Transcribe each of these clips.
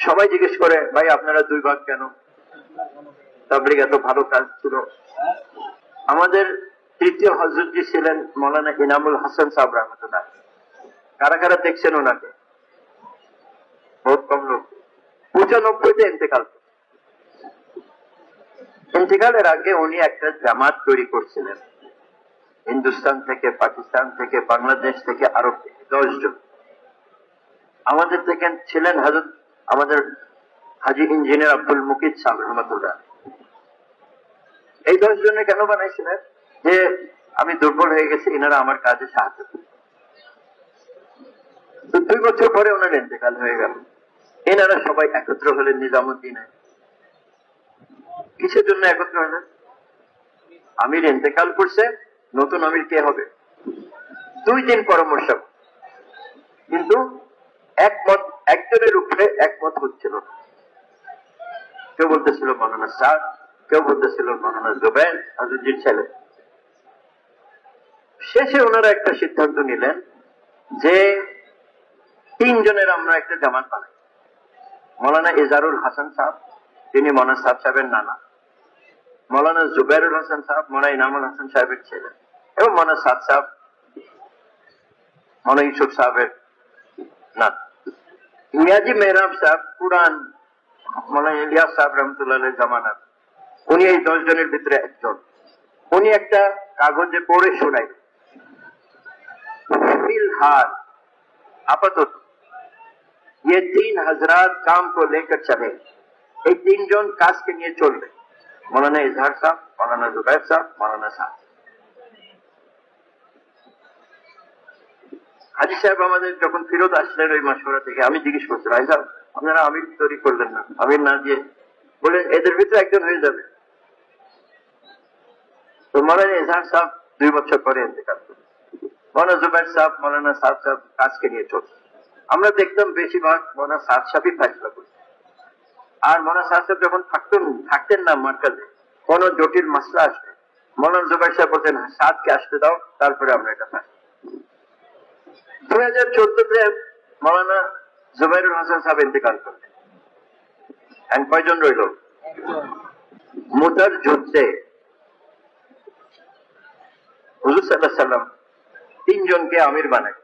সবাই জিজ্ঞেস করে ভাই আপনারা 2 ভাগ কেন? তাবলীগ এত ভালো কাজ ছিল। আমাদের তৃতীয় হযরতজি ছিলেন মাওলানা ইনামুল হাসান সাহেব রহমাতুল্লাহ। কারা কারা দেখছেন ওনাকে? বহুত কম লোক। 95-তে ইন্তেকালের আগে উনি একটা জামাত তৈরি করছিলেন, হিন্দুস্তান থেকে, পাকিস্তান থেকে, বাংলাদেশ থেকে আরো 10 জন। আমাদের থেকে ছিলেন হযরত আমাদের হাজী ইঞ্জিনিয়ার আব্দুল মুকিত সাহেব রহমাতুল্লাহ। এই 10 জনে কেন বানাইছিলেন? যে আমি দুর্বল হয়ে গেছি, এনারা আমার কাজে সাহায্য করবে। তো 2 বছর পরে ওনার ইন্তেকাল হয়ে গেল। এনারা সবাই একত্র হলেন নিজামুদ্দিনে। কিসের জন্য একত্র হলেন? আমির ইন্তেকাল করছে, নতুন আমির কে হবে? 2 দিন পরামর্শ, কিন্তু একমত, একজনের উপরে একমত হচ্ছিল না। কেউ বলতেছিল মাওলানা সাদ, কেউ বলতেছিল মাওলানা জুবায়ের হযরতজির ছেলে। শেষে ওনারা একটা সিদ্ধান্ত নিলেন যে 3 জনের আমরা একটা জামাত বানাই। মাওলানা ইজারুল হাসান সাহেব, তিনি মাওলানা সাদ সাহেবের নানা, মাওলানা জুবায়েরুল হাসান সাহেব মাওলানা ইনামুল হাসান সাহেবের ছেলে, এবং মাওলানা সাদ সাহেব মাওলানা ইউসুফ সাহেবের নানা। মিয়াজি মেহরাব সাহেব পুরান মাওলানা ইলিয়াস সাহেব রহমতুল্লাহ জামানার, উনি এই 10 জনের ভিতরে একজন। উনি একটা কাগজে পড়ে শোনাই, फिलहाल आपातत ये 3 हजरात काम को लेकर चले। এই 3 জন কাজকে নিয়ে চলবে, মাওলানা ইজহার সাহেব, মাওলানা জুবায়ের সাহেব, মাওলানা সাদ। হাজী সাহেব আমাদের যখন ফেরত আসলেন ওই মাশওয়ারা থেকে, আমি জিজ্ঞেস করছি ভাই সাহেব আপনারা আমির তৈরি করলেন না, আমির না দিয়ে বলে এদের ভিতরে একজন হয়ে যাবে। তো মাওলানা ইজহার সাহেব 2 বছর পরে ইন্তেকাল করলেন। মাওলানা জুবায়ের সাহেব, মাওলানা সাদ সাহেব কাজকে নিয়ে চলছে। আমরা দেখতাম বেশিরভাগ মাওলানা সাদ সাহেবই ফয়সালা করতেন। আর মাওলানা সাদ সাহেব যখন থাকতেন না মার্কাজে, কোন জটিল মাসলা আসবে, মাওলানা জুবায়ের সাহেব বলতেন সাদকে আসতে দাও, তারপরে আমরা এটা পাই। 2014-তে মাওলানা জুবায়েরুল হাসান সাহেব ইন্তেকাল করলেন। এখন কয়জন রইল? মুতার যুদ্ধে হুজুর সাল্লাল্লাহু আলাইহি ওয়াসাল্লাম 3 জনকে আমির বানায়,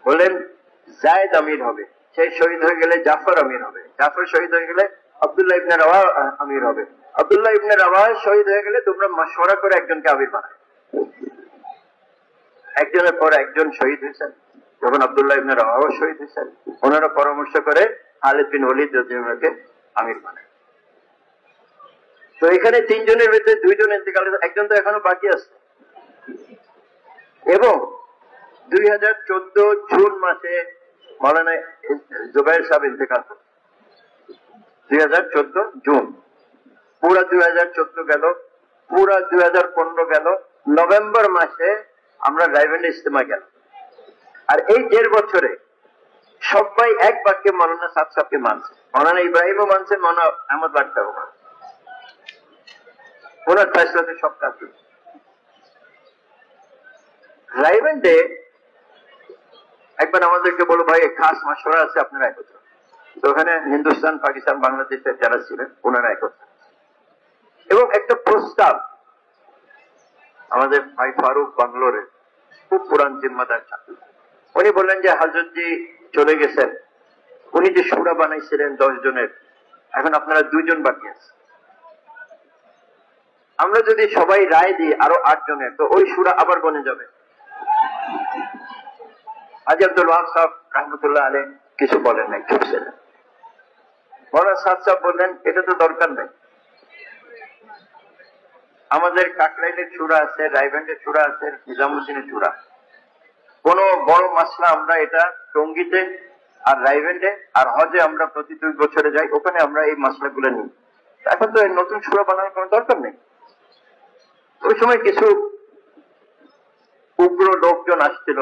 বলেন যায়েদ আমির হবে, সে শহীদ হয়ে গেলে জাফর আমির হবে, জাফর শহীদ হয়ে গেলে আব্দুল্লাহ ইবনে রাওয়াহ আমির হবে, আব্দুল্লাহ ইবনে রাওয়াহ শহীদ হয়ে গেলে তোমরা মাশওয়ারা করে একজনকে আমির বানায়। একজনের পর একজন শহীদ হয়েছেন। যখন আব্দুল্লাহ ইবনে রাওয়াহ শহীদ হয়েছেন, ওনারা পরামর্শ করে খালিদ বিন ওয়ালিদ রাদিয়াল্লাহু আনহুকে আমির বানায়। তো এখানে 3 জনের ভিতরে 2 জন ইন্তেকাল, একজন তো এখনো বাকি আছে। এবং 2014 জুন মাসে মাওলানা জুবায়ের সাহেব ইন্তেকাল করেন। 2014 জুন, পুরা 2014 গেল, পুরা 2015 গেল, নভেম্বর মাসে আমরা রায়বেন্ডে ইজতেমা গেল। আর এই 1.5 বছরে সবাই এক বাক্যে মাওলানা সাদ সাহেবকে মানছে, মাওলানা ইব্রাহিমও মানছে, মাওলানা আহমদ বাদশাহ মানছে। ওনার ফয়সালাতে সব কাজ হচ্ছে। রায়বেন্ডে একবার আমাদেরকে বলো ভাই খাস মাশওয়ারা আছে, আপনারা একত্র। তো ওখানে হিন্দুস্তান, পাকিস্তান, বাংলাদেশের যারা ছিলেন ওনারা একত্র, এবং একটা প্রস্তাব আমাদের ভাই ফারুক বাংলোরের খুব পুরান জিম্মাদার ছাত্র, উনি বললেন যে হযরতজি চলে গেছেন, উনি যে শুরা বানাইছিলেন 10 জনের, এখন আপনারা 2 জন বাকি আছে। আমরা যদি সবাই রায় দিই আরো 8 জনের, তো ওই শুরা আবার বনে যাবে। হাজী আব্দুল ওয়াহাব সাহেব রহমতুল্লাহ আলাইহি কিছু বলেন নাই, চুপ ছিলেন। মাওলানা সাদ সাহেব বললেন এটা তো দরকার নাই, আমাদের কাকরাইলের চূড়া আছে, রায়বেন্ডের চূড়া আছে, নিজামুদ্দিনের চূড়া, কোন বড় মাসলা আমরা এটা টঙ্গীতে আর রায়বেন্ডে আর হজে আমরা প্রতি 2 বছরে যাই, ওখানে আমরা এই মাসলাগুলো নিই। এখন তো নতুন চূড়া বানানোর কোনো দরকার নেই। ওই সময় কিছু উগ্র লোকজন আসছিল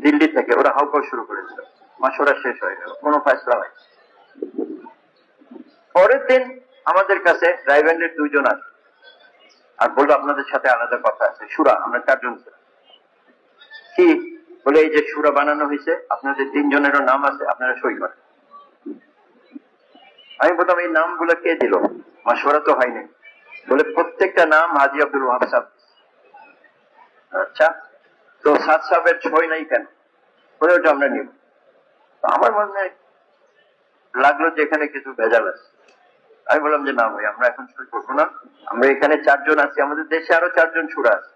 দিল্লি থেকে, ওরা হাউকাউ শুরু করেছিল, মাসওয়ারা শেষ হয়ে গেল, কোনো ফয়সালা হয়। পরের দিন আমাদের কাছে রায়বেন্ডের 2 জন আসে আর বললো আপনাদের সাথে আলাদা কথা আছে, শুরা, আমরা 4 জন ছিলাম। কি বলে, এই যে শুরা বানানো হয়েছে আপনাদের 3 জনেরও নাম আছে, আপনারা সই করেন। আমি বলতাম এই নামগুলো কে দিল, মাশওয়ারা তো হয়নি। বলে প্রত্যেকটা নাম হাজী আব্দুল ওয়াহাব সাহেব। আচ্ছা, তো সাদ সাহেবের ছয় নাই কেন? বলে ওটা আমরা নিব। আমার মনে লাগলো যে এখানে কিছু ভেজাল আছে। আমি বললাম যে না ভাই, আমরা এখন সই করবো না। আমরা এখানে 4 জন আছি, আমাদের দেশে আরো 4 জন ছুড়া আছে।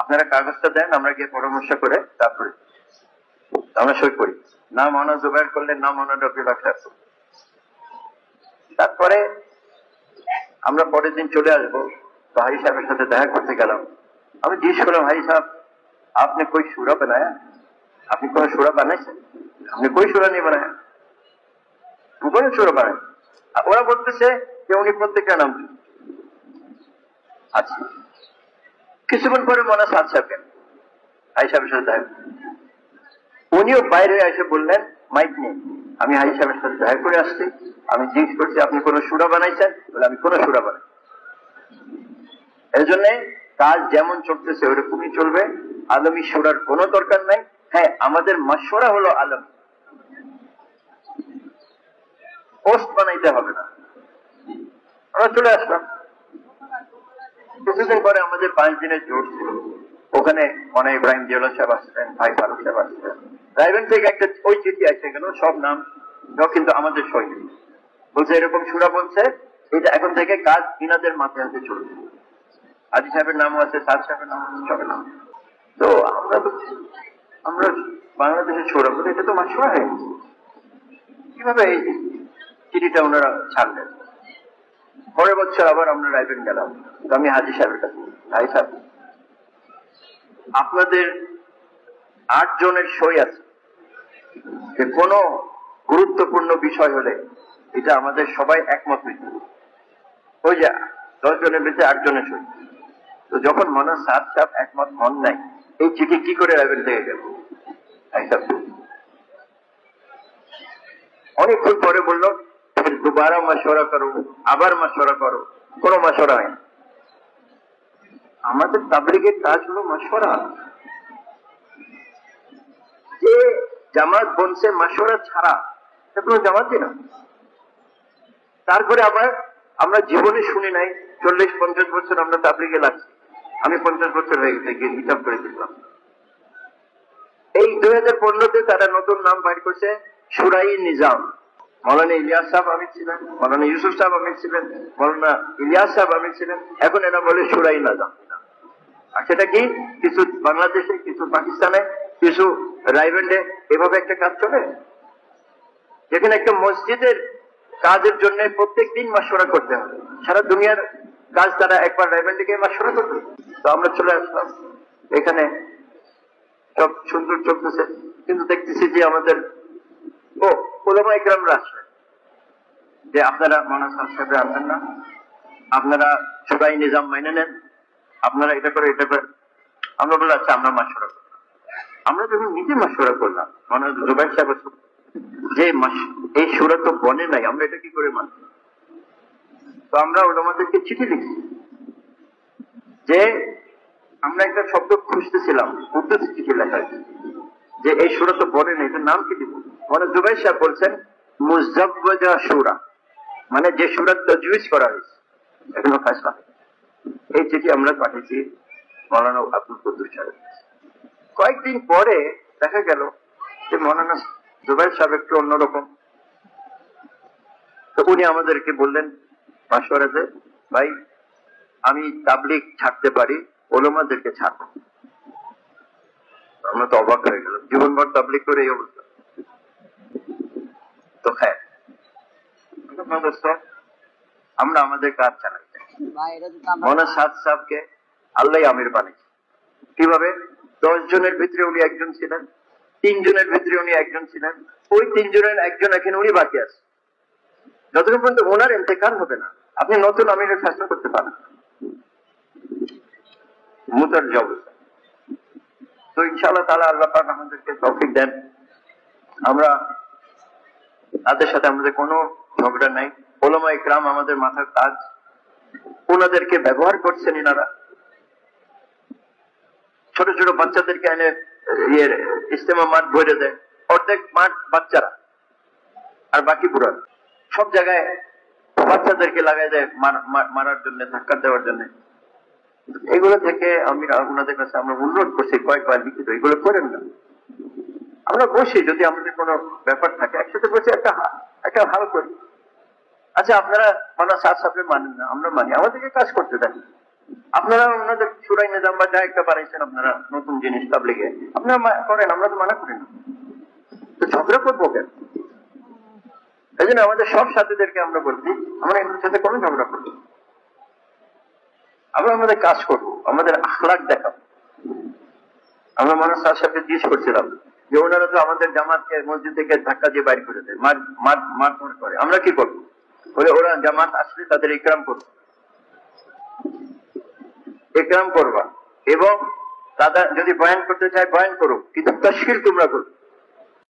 আপনারা কাগজটা দেন, আমরা গিয়ে পরামর্শ করে তারপরে আমরা সই করি। নাম অনা জোগাড় করলে নাম অনা রবিউল আখতার। তারপরে আমরা পরের দিন চলে আসবো। তো হাজি সাহেবের সাথে দেখা করতে গেলাম। আমি জিজ্ঞেস করলাম, হাজি সাহেব আপনি कोई सूरा बनाया? আপনি কোন सूरा বানাইছেন? আপনি कोई सूरा नहीं बनाया? কোন सूरा বানায়? ওরা বলতেছে যে উনি প্রত্যেকটা নাম। আচ্ছা, কিছুক্ষণ পরে মনে সাদ সাহেব হাজি সাহেবের সাথে দেখা, উনিও বাইরে এসে বললেন মাইক নেই, আমি হাজি সাহেবের সাথে দেখা করে আসছি। আমি জিজ্ঞেস করছি আপনি কোন सूरा বানাইছেন? বলে আমি কোন सूरा বানাই। এই জন্য কাজ যেমন চলতেছে ওরকমই চলবে। আলমী সুরার কোনো দরকার নাই। হ্যাঁ, আমাদের মাশওয়ারা হলো আলম, পোস্ট বানাইতে হবে না। আমরা চলে আসলাম। কিছুদিন পরে আমাদের 5 দিনের জোর ছিল। ওখানে মনে ইব্রাহিম জিয়াউল্লাহ সাহেব আসছিলেন, ভাই ফারুক সাহেব আসছিলেন। রাইবেন থেকে একটা ওই চিঠি আসে গেল, সব নাম, কিন্তু আমাদের সই নেই। বলছে এরকম সুরা বলছে, এটা এখন থেকে কাজ ইনাদের মাথায় হাতে চলবে। হাজী সাহেবের নামও আছে, সাদ সাহেবের নাম আছে, সবের নাম। তো আমরা বাংলাদেশের ছোড়া বলে এটা তো মাশওয়ারা হয়ে গেছে। কিভাবে এই চিঠিটা ওনারা ছাড়লেন? পরের বছর আবার আমরা রাইবেন গেলাম। তো আমি হাজী সাহেবের কাছে, হাজী সাহেব আপনাদের 8 জনের সই আছে যে কোনো গুরুত্বপূর্ণ বিষয় হলে এটা আমাদের সবাই একমত হইতে। ওই যে 10 জনের ভিতরে 8 জনের সই। তো যখন মনে সাদ সাহেব একমত হন নাই, এই চিঠি কি করে রাইবেন থেকে গেল? অনেকক্ষণ পরে বললো ফির দুবারা মশওয়ারা করো, আবার মশওয়ারা করো। কোনো মশওয়ারা হয় না। আমাদের তাবলীগের কাজ হলো মশওয়ারা। যে জামাত বলছে মশওয়ারা ছাড়া এটা কোনো জামাতই না। তারপরে আবার আমরা জীবনে শুনি নাই 40-50 বছর আমরা তাবলীগে লাগছি। আমি 50 বছর হয়ে গেছে, গিয়ে হিসাব করে দিলাম। এই 2015-তে তারা নতুন নাম বাইর করছে শুরাই নিজাম। মৌলানা ইলিয়াস সাহেব আমির ছিলেন, মৌলানা ইউসুফ সাহেব আমির ছিলেন, মৌলানা ইলিয়াস সাহেব আমির ছিলেন। এখন এরা বলে শুরাই নিজাম। আর সেটা কি? কিছু বাংলাদেশে, কিছু পাকিস্তানে, কিছু রাইবেন্ডে এভাবে একটা কাজ চলে, যেখানে একটা মসজিদের কাজের জন্য প্রত্যেক দিন মাশওয়ারা করতে হবে। সারা দুনিয়ার কাজ তারা একবার রাইবেন্ডে গিয়ে মাশওয়ারা করবে। তো আমরা চলে আসলাম। এখানে সব সুন্দর চলতেছে, কিন্তু দেখতেছি যে আমাদের উলামা ইকরামরা আসলেন যে আপনারা মাওলানা সাহেব আনবেন না, আপনারা শুরাই নিজাম মাইনে নেন, আপনারা এটা করে এটা করে। আমরা বলে আচ্ছা আমরা মাশওয়ারা করলাম। আমরা যখন নিজে মাশওয়ারা করলাম, মাওলানা জুবাইর সাহেব যে এই সূরা তো বনে নাই, আমরা এটা কি করে মানব? তো আমরা উলামাদেরকে চিঠি লিখছি যে আমরা একটা শব্দ খুঁজতেছিলাম, উর্দুতে চিঠি লেখা হয়েছে যে এই সূরা তো বনে নাই, এটার নাম কি দিব? মাওলানা জুবাইর সাহেব বলছেন মুজাওয়াজা সূরা, মানে যে সূরা তাজউইজ করা হয়েছে, এখনো ফায়সালা। এই চিঠি আমরা পাঠিয়েছি মাওলানা আব্দুল কুদ্দুস সাহেব। কয়েকদিন পরে দেখা গেল যে মাওলানা জুবাইর সাহেব একটু অন্যরকম। তো উনি আমাদেরকে বললেন মাশওয়ারাতে, ভাই আমি তাবলীগ ছাড়তে পারি, উলামাদেরকে ছাড়বো। আমরা তো অবাক হয়ে গেলাম, জীবনভর তাবলীগ করে এই অবস্থা। তো হ্যাঁ, আমরা আমাদের কাজ চালাই। মনে সাদ সাহেবকে আল্লাহ আমির বানিয়েছে। কিভাবে? 10 জনের ভিতরে উনি একজন ছিলেন, 3 জনের ভিতরে উনি একজন ছিলেন, ওই 3 জনের একজন এখন উনি বাকি আছে। যতক্ষণ পর্যন্ত ওনার ইন্তেকাল হবে না, আপনি নতুন আমিরের ফেসলা করতে পারেন। মুতার জব। তো ইনশাআল্লাহ তাআলা আল্লাহ পাক আমাদেরকে তৌফিক দেন। আমরা তাদের সাথে আমাদের কোনো ঝগড়া নাই। উলামা ইকরাম আমাদের মাথার তাজ, ওনাদেরকে ব্যবহার করছেন এনারা। ছোট ছোট বাচ্চাদেরকে এনে ইস্তেমা মাঠ ভরে দেয়, অর্ধেক মাঠ বাচ্চারা আর বাকি পুরা। সব জায়গায় বাচ্চাদেরকে লাগাই দেয় মারার জন্য, ধাক্কা দেওয়ার জন্য। এগুলো থেকে আমি ওনাদের কাছে আমরা অনুরোধ করছি কয়েকবার লিখিত, এগুলো করেন না। আমরা বসি, যদি আমাদের কোনো ব্যাপার থাকে একসাথে বসে একটা হাল করি। আচ্ছা, আপনারা মানে সাত সাথে মানেন না, আমরা মানি, আমাদেরকে কাজ করতে দেন। আপনারা ওনাদের সুরাই নিজাম বা যা একটা বানাইছেন আপনারা নতুন জিনিস তাবলীগে, আপনারা করেন, আমরা তো মানা করি না, তো ঝগড়া করবো কেন? এই জন্য আমাদের সব সাথীদেরকে আমরা বলছি আমরা এদের সাথে কোনো ঝগড়া করবো, আমরা আমাদের কাজ করবো, আমাদের আখলাক দেখাবো। আমরা মানুষ তার সাথে জিজ্ঞেস করছিলাম যে ওনারা তো আমাদের জামাতকে মসজিদ থেকে ধাক্কা দিয়ে বাইর করে দেয়, মারধর করে, আমরা কি করবো? বলে ওরা জামাত আসলে তাদের ইকরাম করবো, ইকরাম করবা, এবং তারা যদি বয়ান করতে চায় বয়ান করো, কিন্তু তাশকিল তোমরা করো।